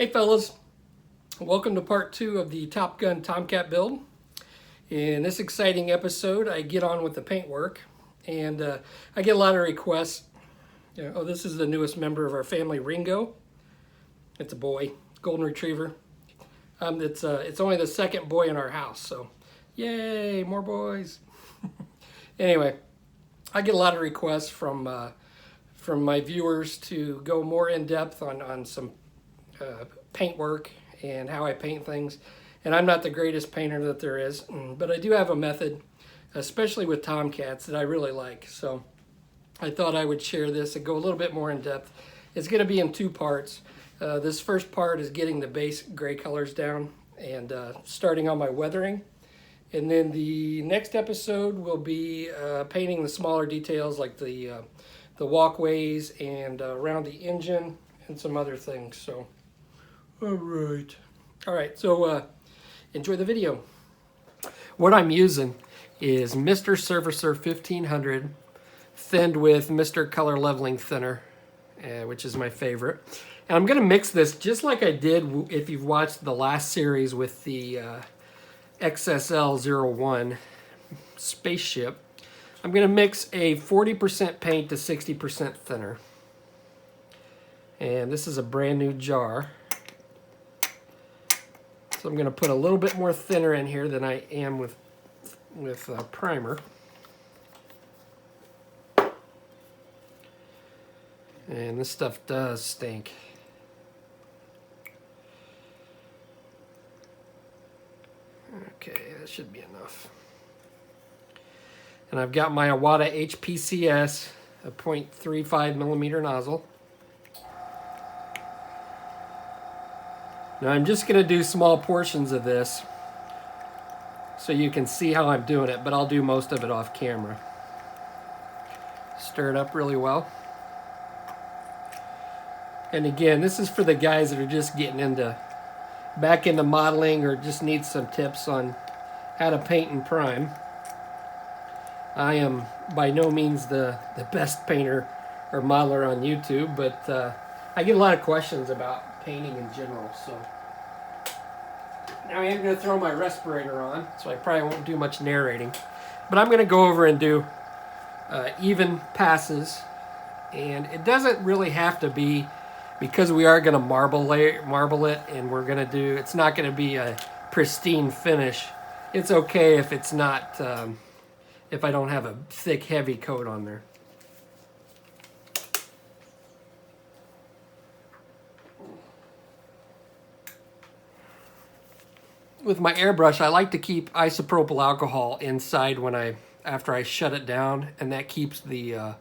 Hey fellas, welcome to part 2 of the Top Gun Tomcat build. In this exciting episode, I get on with the paint work, and I get a lot of requests. Oh, this is the newest member of our family, Ringo. It's a boy, golden retriever. It's only the second boy in our house, so yay, more boys. Anyway, I get a lot of requests from my viewers to go more in depth on some paint work and how I paint things. And I'm not the greatest painter that there is, but I do have a method, especially with Tomcats, that I really like. So I thought I would share this and go a little bit more in depth. It's going to be in 2 parts. This first part is getting the base gray colors down and starting on my weathering. And then the next episode will be painting the smaller details like the walkways and around the engine and some other things. So, all right. So enjoy the video. What I'm using is Mr. Surfacer 1500 thinned with Mr. Color Leveling Thinner, which is my favorite. And I'm going to mix this just like I did if you've watched the last series with the XSL-01 spaceship. I'm going to mix a 40% paint to 60% thinner. And this is a brand new jar. So I'm going to put a little bit more thinner in here than I am with primer. And this stuff does stink. Okay, that should be enough. And I've got my Iwata HPCS, a 0.35 millimeter nozzle. Now I'm just going to do small portions of this so you can see how I'm doing it, but I'll do most of it off camera. Stir it up really well. And again, this is for the guys that are just getting back into modeling or just need some tips on how to paint and prime. I am by no means the best painter or modeler on YouTube, but I get a lot of questions about painting in general. So now I am going to throw my respirator on, so I probably won't do much narrating, but I'm going to go over and do even passes. And it doesn't really have to be, because we are going to marble it, and we're going to do, it's not going to be a pristine finish. It's okay if it's not, if I don't have a thick, heavy coat on there. With my airbrush, I like to keep isopropyl alcohol inside after I shut it down, and that keeps the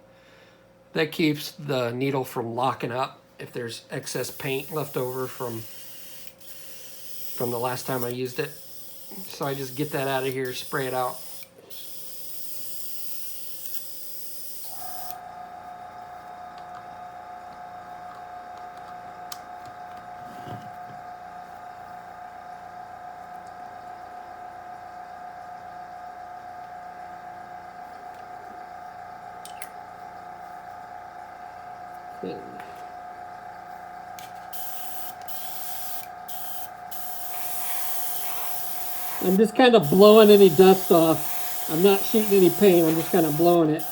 needle from locking up if there's excess paint left over from the last time I used it. So I just get that out of here, spray it out. I'm just kind of blowing any dust off. I'm not shooting any paint, I'm just kind of blowing it.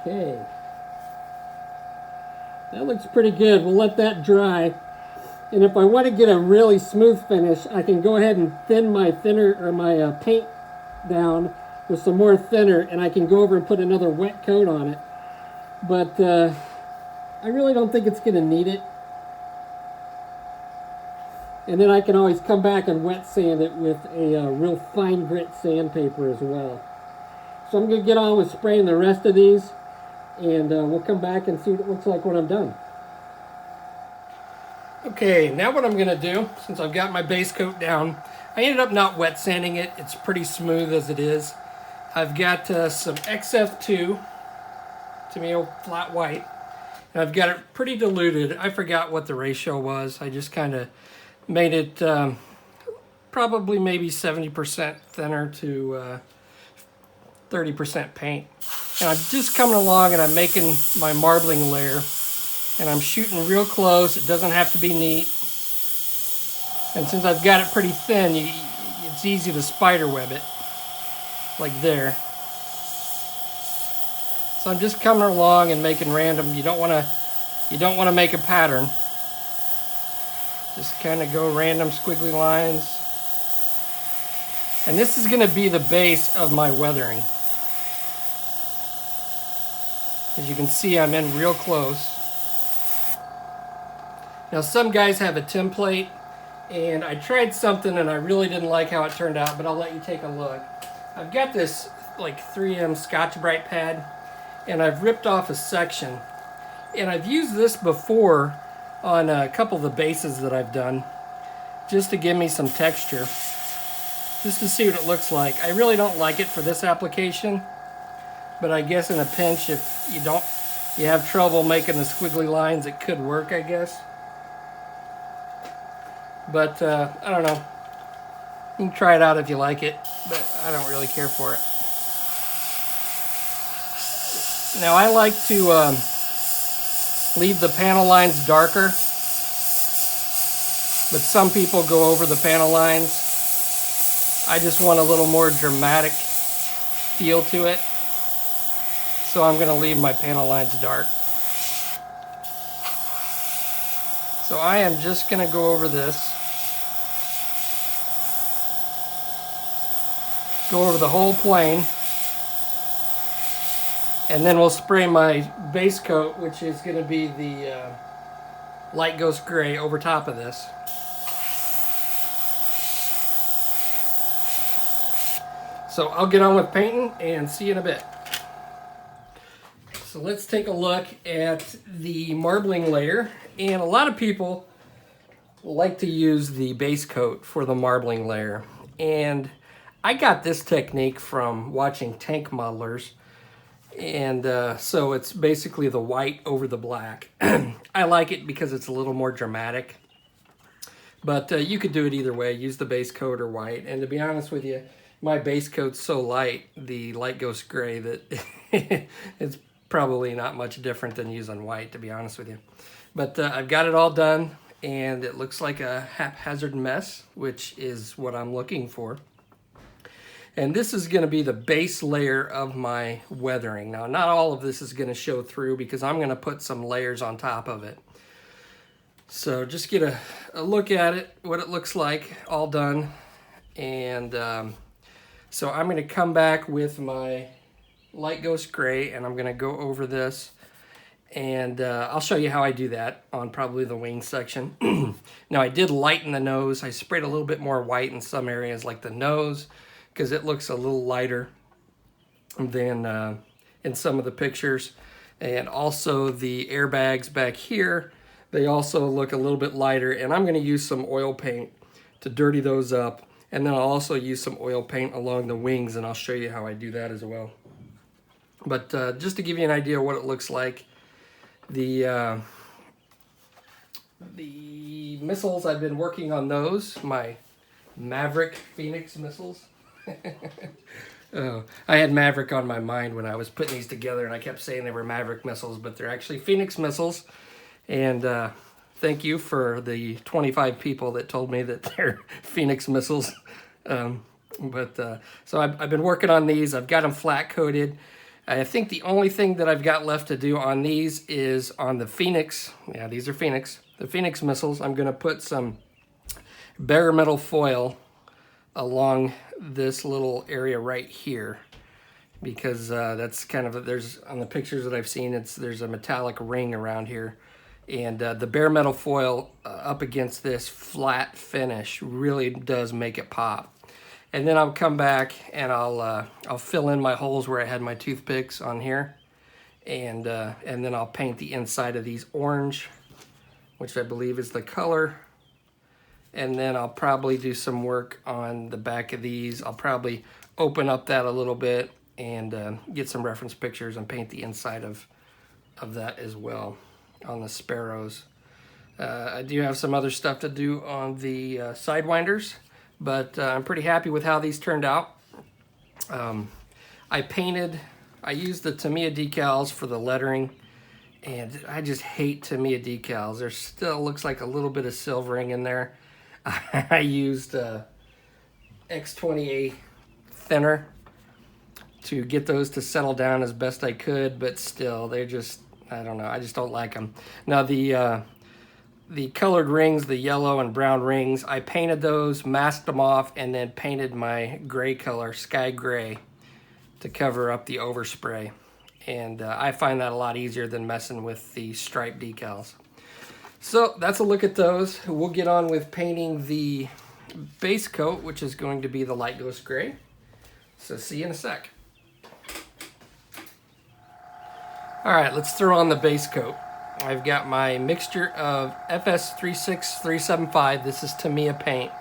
Okay, that looks pretty good. We'll let that dry. And if I want to get a really smooth finish, I can go ahead and thin my paint down with some more thinner, and I can go over and put another wet coat on it. But I really don't think it's going to need it. And then I can always come back and wet sand it with a real fine grit sandpaper as well. So I'm going to get on with spraying the rest of these, and we'll come back and see what it looks like when I'm done. Okay, now what I'm gonna do, since I've got my base coat down, I ended up not wet sanding it. It's pretty smooth as it is. I've got some XF2, Tamiya flat white, and I've got it pretty diluted. I forgot what the ratio was. I just kind of made it probably maybe 70% thinner to 30% paint. And I'm just coming along and I'm making my marbling layer. And I'm shooting real close. It doesn't have to be neat. And since I've got it pretty thin, it's easy to spider web it, like there. So I'm just coming along and making random. You don't want to make a pattern. Just kind of go random squiggly lines. And this is going to be the base of my weathering. As you can see, I'm in real close. Now some guys have a template, and I tried something and I really didn't like how it turned out, but I'll let you take a look. I've got this like 3M Scotch-Brite pad, and I've ripped off a section. And I've used this before on a couple of the bases that I've done, just to give me some texture, just to see what it looks like. I really don't like it for this application, but I guess in a pinch, if you have trouble making the squiggly lines, it could work, I guess. But I don't know. You can try it out if you like it, but I don't really care for it. Now I like to leave the panel lines darker, but some people go over the panel lines. I just want a little more dramatic feel to it, so I'm going to leave my panel lines dark. So I am just going to go over this. Go over the whole plane. And then we'll spray my base coat, which is going to be the light ghost gray, over top of this. So I'll get on with painting and see you in a bit. So let's take a look at the marbling layer. And a lot of people like to use the base coat for the marbling layer. And I got this technique from watching tank modelers. And so it's basically the white over the black. I like it because it's a little more dramatic. But you could do it either way. Use the base coat or white. And to be honest with you, my base coat's so light, the light ghost gray, that it's probably not much different than using white, to be honest with you. But I've got it all done, and it looks like a haphazard mess, which is what I'm looking for. And this is going to be the base layer of my weathering. Now, not all of this is going to show through because I'm going to put some layers on top of it. So just get a look at it, what it looks like, all done. And so I'm going to come back with my light ghost gray, and I'm going to go over this. And I'll show you how I do that on probably the wing section. Now, I did lighten the nose. I sprayed a little bit more white in some areas, like the nose, because it looks a little lighter than in some of the pictures. And also the airbags back here, they also look a little bit lighter. And I'm going to use some oil paint to dirty those up. And then I'll also use some oil paint along the wings, and I'll show you how I do that as well. But just to give you an idea of what it looks like, the missiles, I've been working on those, my Maverick Phoenix missiles. Oh, I had Maverick on my mind when I was putting these together, and I kept saying they were Maverick missiles, but they're actually Phoenix missiles. And thank you for the 25 people that told me that they're Phoenix missiles. So I've been working on these. I've got them flat coated. I think the only thing that I've got left to do on these is on the Phoenix. Yeah, these are Phoenix. The Phoenix missiles, I'm going to put some bare metal foil along this little area right here, because that's kind of, there's, on the pictures that I've seen, there's a metallic ring around here. And the bare metal foil up against this flat finish really does make it pop. And then I'll come back and I'll fill in my holes where I had my toothpicks on here, and then I'll paint the inside of these orange which I believe is the color. And then I'll probably do some work on the back of these. I'll probably open up that a little bit and get some reference pictures and paint the inside of that as well on the Sparrows. I do have some other stuff to do on the Sidewinders, but I'm pretty happy with how these turned out. I used the Tamiya decals for the lettering, and I just hate Tamiya decals. There still looks like a little bit of silvering in there. I used F-14A thinner to get those to settle down as best I could, but still, they're just, I don't know, I just don't like them. Now the colored rings, the yellow and brown rings, I painted those, masked them off, and then painted my gray color, sky gray, to cover up the overspray. And I find that a lot easier than messing with the stripe decals. So that's a look at those. We'll get on with painting the base coat, which is going to be the light ghost gray. So see you in a sec. All right, let's throw on the base coat. I've got my mixture of FS36375. This is Tamiya paint,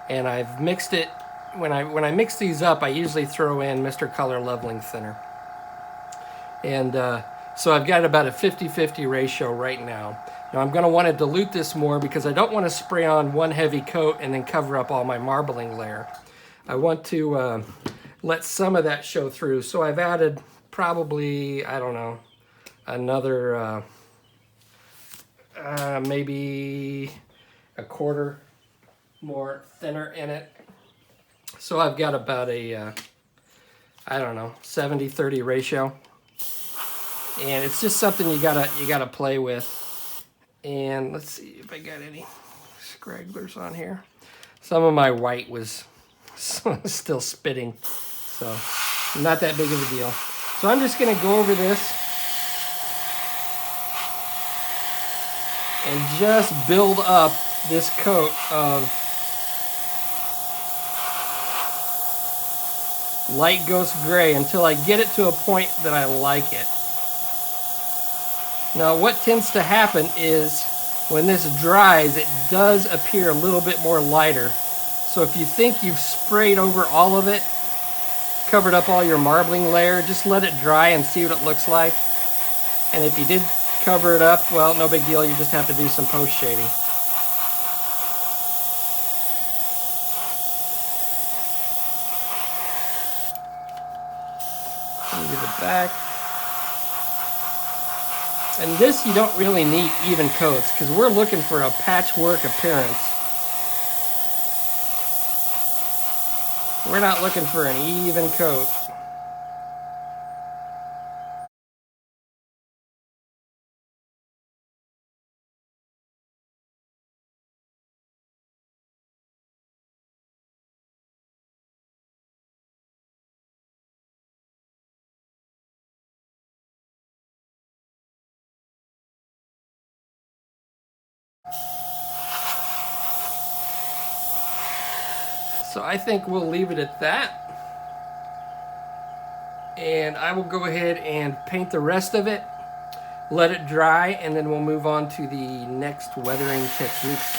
and I've mixed it. When I mix these up, I usually throw in Mr. Color Leveling Thinner. And so I've got about a 50-50 ratio right now. Now I'm going to want to dilute this more because I don't want to spray on one heavy coat and then cover up all my marbling layer. I want to let some of that show through. So I've added probably, I don't know, another maybe a quarter more thinner in it. So I've got about a, I don't know, 70-30 ratio. And it's just something you gotta play with. And let's see if I got any scragglers on here. Some of my white was still spitting, so not that big of a deal. So I'm just gonna go over this and just build up this coat of light ghost gray until I get it to a point that I like it. Now what tends to happen is when this dries, it does appear a little bit more lighter. So if you think you've sprayed over all of it, covered up all your marbling layer, just let it dry and see what it looks like. And if you did cover it up, well, no big deal, you just have to do some post shading. Do the back. And this you don't really need even coats because we're looking for a patchwork appearance. We're not looking for an even coat. So I think we'll leave it at that. And I will go ahead and paint the rest of it, let it dry, and then we'll move on to the next weathering techniques.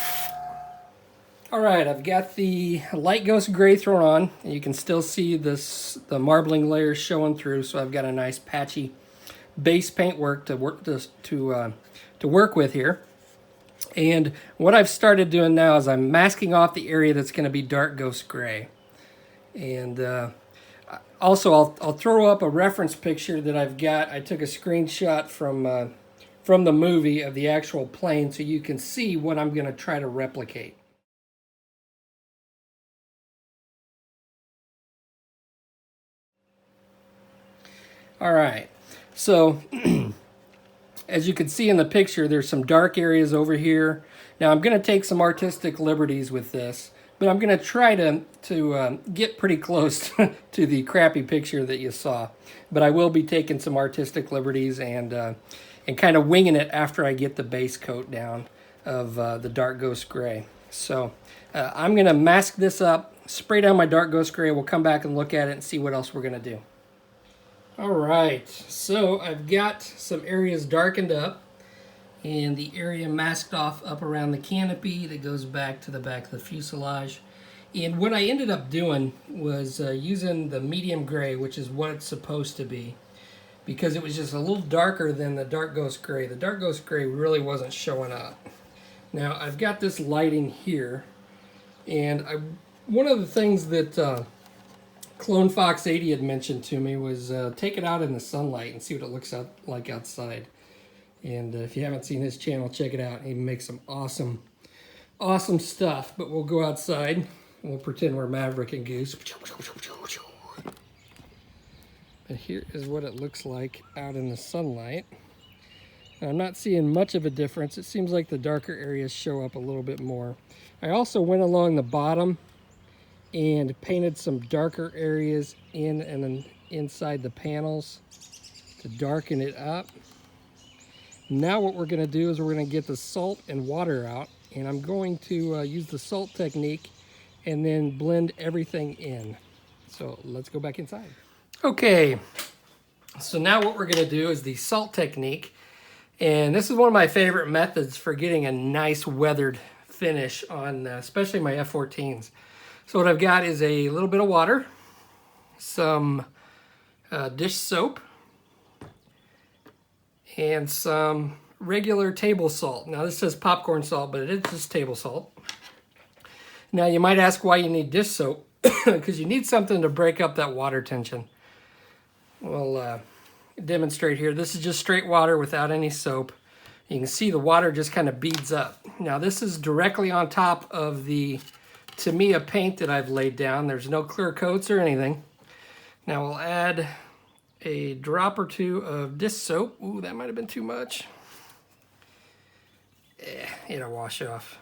All right, I've got the light ghost gray thrown on. And you can still see the marbling layers showing through, so I've got a nice patchy base paint work to work with here. And what I've started doing now is I'm masking off the area that's going to be dark ghost gray. And also I'll throw up a reference picture that I've got. I took a screenshot from the movie of the actual plane so you can see what I'm going to try to replicate. All right, so as you can see in the picture, there's some dark areas over here. Now I'm going to take some artistic liberties with this, but I'm going to try to get pretty close to the crappy picture that you saw. But I will be taking some artistic liberties and kind of winging it after I get the base coat down of the dark ghost gray. So I'm going to mask this up, spray down my dark ghost gray. We'll come back and look at it and see what else we're going to do. All right, so I've got some areas darkened up, and the area masked off up around the canopy that goes back to the back of the fuselage. And what I ended up doing was using the medium gray, which is what it's supposed to be, because it was just a little darker than the dark ghost gray. The dark ghost gray really wasn't showing up. Now I've got this lighting here, and one of the things that Clone Fox 80 had mentioned to me was take it out in the sunlight and see what it looks like outside. And if you haven't seen his channel, check it out. He makes some awesome stuff. But we'll go outside. We'll pretend we're Maverick and Goose. And here is what it looks like out in the sunlight. Now, I'm not seeing much of a difference. It seems like the darker areas show up a little bit more. I also went along the bottom and painted some darker areas in and then inside the panels to darken it up. Now what we're going to do is we're going to get the salt and water out, and I'm going to use the salt technique and then blend everything in. So let's go back inside. Okay, so now what we're going to do is the salt technique, and this is one of my favorite methods for getting a nice weathered finish on especially my F-14s. So what I've got is a little bit of water, some dish soap, and some regular table salt. Now this says popcorn salt, but it is just table salt. Now you might ask why you need dish soap, because you need something to break up that water tension. We'll demonstrate here. This is just straight water without any soap. You can see the water just kind of beads up. Now this is directly on top of the Tamiya paint that I've laid down. There's no clear coats or anything. Now we'll add a drop or two of dish soap. Ooh, that might have been too much. It'll wash off.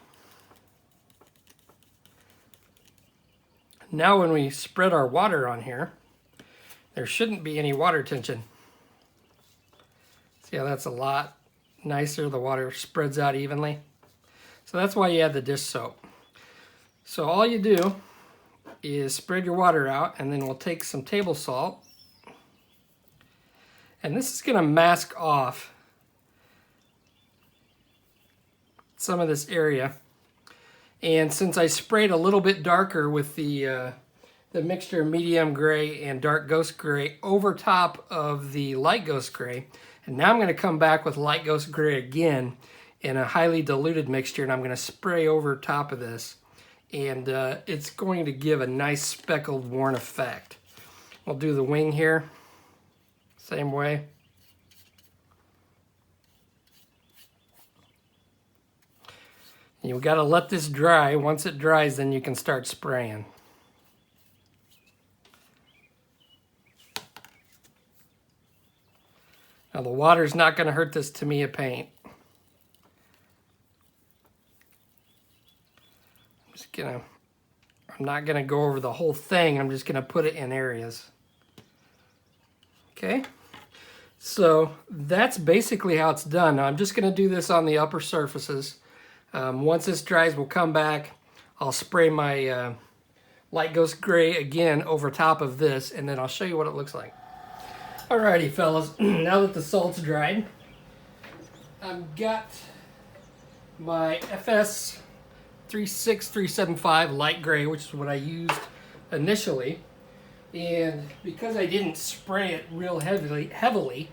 Now when we spread our water on here, there shouldn't be any water tension. See how that's a lot nicer? The water spreads out evenly. So that's why you add the dish soap. So all you do is spread your water out, and then we'll take some table salt. And this is going to mask off some of this area. And since I sprayed a little bit darker with the mixture of medium gray and dark ghost gray over top of the light ghost gray, and now I'm going to come back with light ghost gray again in a highly diluted mixture, and I'm going to spray over top of this, and it's going to give a nice speckled worn effect. We'll do the wing here, same way. You've got to let this dry. Once it dries, then you can start spraying. Now the water's not going to hurt this Tamiya paint. I'm not gonna go over the whole thing. I'm just gonna put it in areas. Okay, so that's basically how it's done. Now I'm just gonna do this on the upper surfaces. Once this dries, we'll come back. I'll spray my light ghost gray again over top of this, and then I'll show you what it looks like. Alrighty, fellas, now that the salt's dried, I've got my FS 36375 light gray, which is what I used initially. And because I didn't spray it real heavily,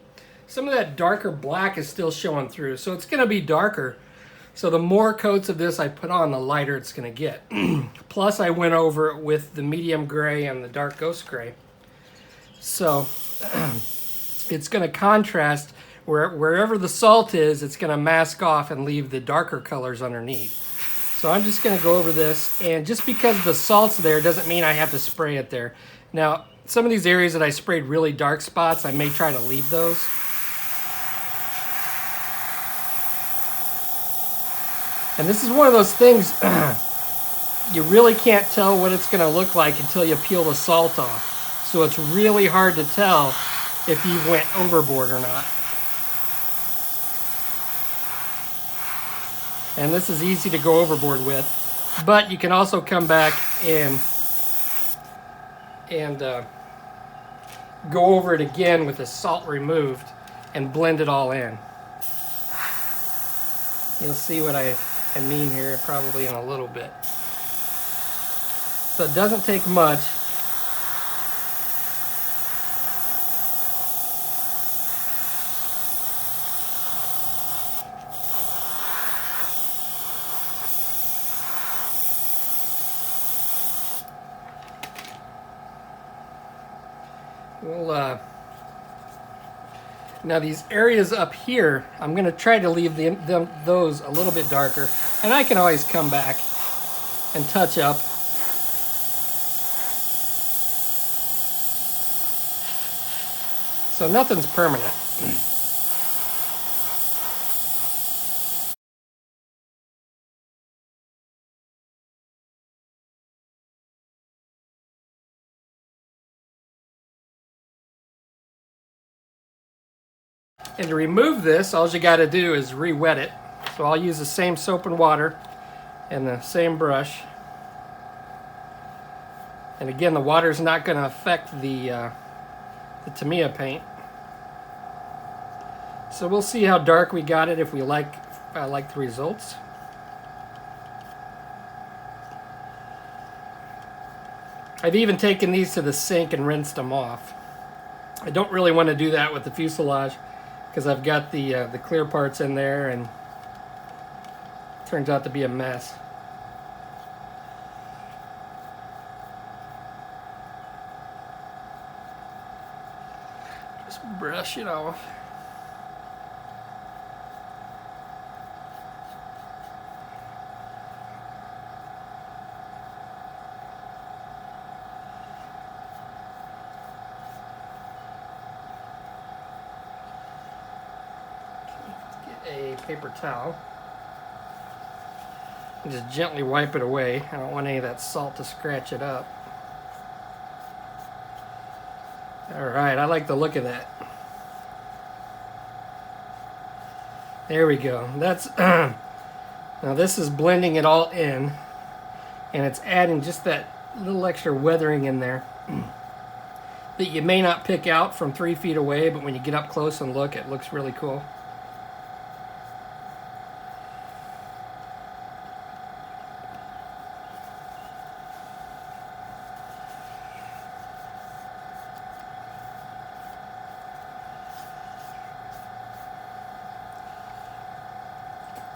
some of that darker black is still showing through. So it's going to be darker. So the more coats of this I put on, the lighter it's going to get. Plus I went over it with the medium gray and the dark ghost gray. So it's going to contrast. Wherever the salt is, it's going to mask off and leave the darker colors underneath. So I'm just going to go over this, and just because the salt's there doesn't mean I have to spray it there. Now, some of these areas that I sprayed really dark spots, I may try to leave those. And this is one of those things, you really can't tell what it's going to look like until you peel the salt off. So it's really hard to tell if you went overboard or not. And this is easy to go overboard with, but you can also come back and go over it again with the salt removed and blend it all in. You'll see what I mean here probably in a little bit. So it doesn't take much. We'll now these areas up here, I'm going to try to leave those a little bit darker, and I can always come back and touch up. So nothing's permanent. And to remove this, all you got to do is re-wet it. So I'll use the same soap and water and the same brush. And again, the water is not going to affect the Tamiya paint. So we'll see how dark we got it if I like the results. I've even taken these to the sink and rinsed them off. I don't really want to do that with the fuselage because I've got the clear parts in there and it turns out to be a mess. Just brush it off. A paper towel and just gently wipe it away. I don't want any of that salt to scratch it up. Alright, I like the look of that. There we go. That's now this is blending it all in, and it's adding just that little extra weathering in there that you may not pick out from 3 feet away, but when you get up close and look, it looks really cool.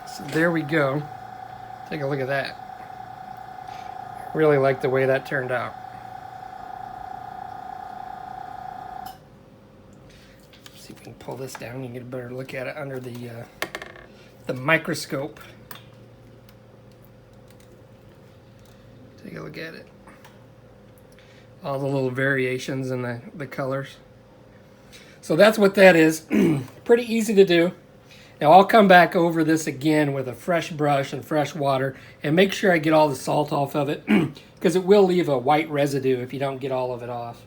So there we go. Take a look at that. Really like the way that turned out. See if we can pull this down. You can get a better look at it under the microscope. Take a look at it. All the little variations in the colors. So that's what that is. Pretty easy to do. Now I'll come back over this again with a fresh brush and fresh water and make sure I get all the salt off of it because it will leave a white residue if you don't get all of it off.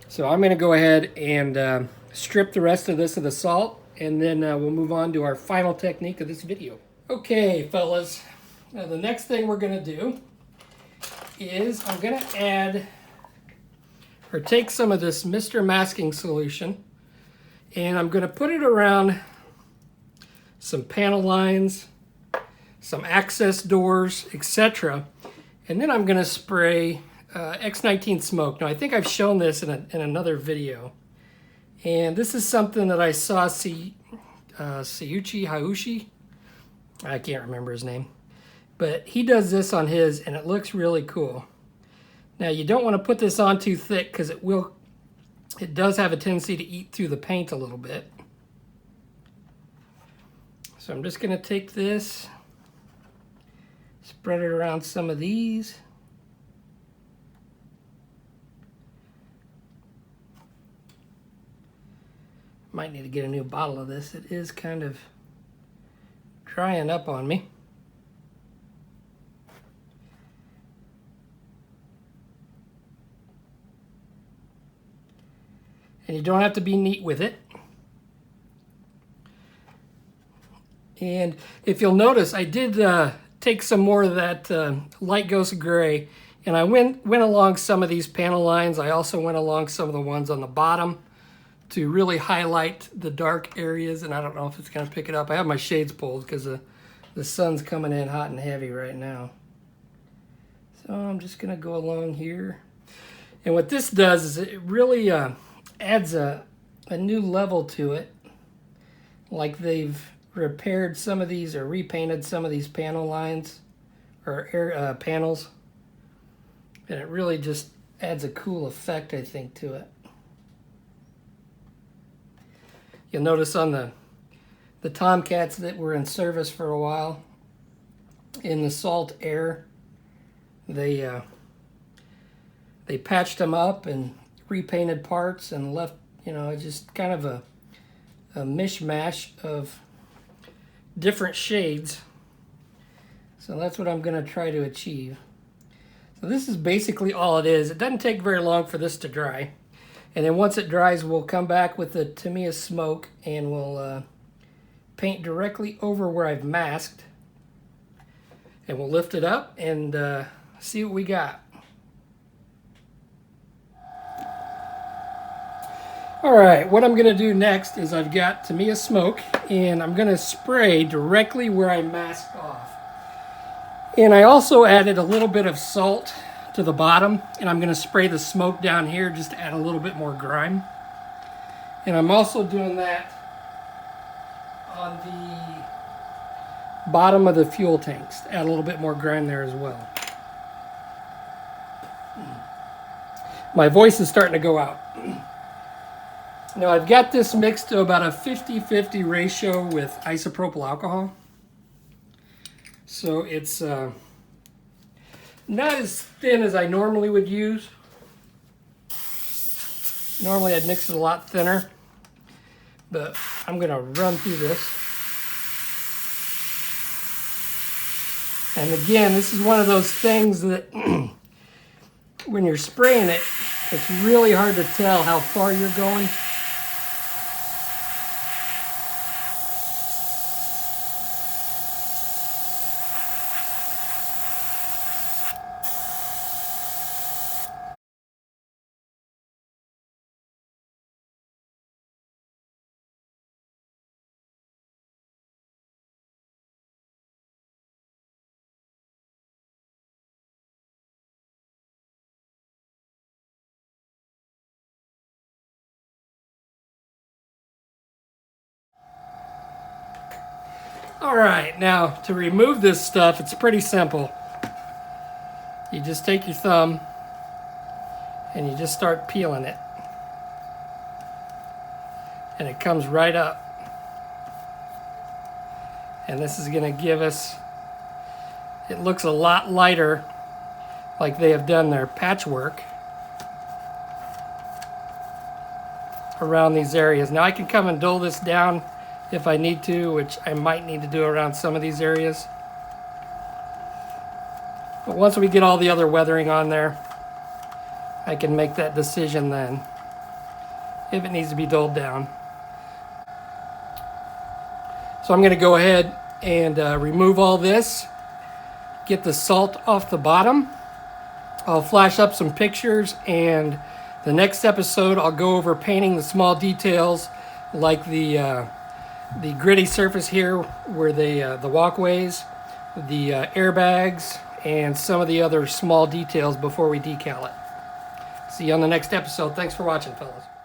So I'm going to go ahead and strip the rest of this of the salt, and then we'll move on to our final technique of this video. Okay, fellas, now the next thing we're going to do is I'm going to add or take some of this Mr. Masking solution, and I'm going to put it around some panel lines, some access doors, etc. And then I'm going to spray X19 smoke. Now I think I've shown this in another video. And this is something that I saw Haushi, I can't remember his name. But he does this on his and it looks really cool. Now you don't want to put this on too thick because it does have a tendency to eat through the paint a little bit. So I'm just going to take this, spread it around some of these. Might need to get a new bottle of this. It is kind of drying up on me. And you don't have to be neat with it. And if you'll notice, I did take some more of that light ghost gray, and I went along some of these panel lines. I also went along some of the ones on the bottom to really highlight the dark areas, and I don't know if it's going to pick it up. I have my shades pulled because the the sun's coming in hot and heavy right now. So I'm just going to go along here. And what this does is it really adds a new level to it. Like they've repaired some of these or repainted some of these panel lines or air panels. And it really just adds a cool effect, I think, to it. You'll notice on the Tomcats that were in service for a while, in the salt air, they patched them up and repainted parts and left, you know, just kind of a mishmash of different shades. So that's what I'm going to try to achieve. So this is basically all it is. It doesn't take very long for this to dry. And then once it dries, we'll come back with the Tamiya smoke and we'll paint directly over where I've masked. And we'll lift it up and see what we got. All right, what I'm gonna do next is I've got Tamiya smoke and I'm gonna spray directly where I masked off. And I also added a little bit of salt to the bottom, and I'm gonna spray the smoke down here just to add a little bit more grime. And I'm also doing that on the bottom of the fuel tanks to add a little bit more grime there as well. My voice is starting to go out. Now I've got this mixed to about a 50-50 ratio with isopropyl alcohol. So it's not as thin as I normally would use. Normally I'd mix it a lot thinner, but I'm gonna run through this. And again, this is one of those things that when you're spraying it, it's really hard to tell how far you're going. All right, now to remove this stuff, it's pretty simple. You just take your thumb and you just start peeling it. And it comes right up. And this is gonna give us, it looks a lot lighter, like they have done their patchwork around these areas. Now I can come and dull this down if I need to, which I might need to do around some of these areas. But once we get all the other weathering on there, I can make that decision then, if it needs to be dulled down. So I'm gonna go ahead and remove all this, get the salt off the bottom. I'll flash up some pictures, and the next episode I'll go over painting the small details like the gritty surface here where the walkways, the airbags, and some of the other small details before we decal it. See you on the next episode. Thanks for watching, fellas.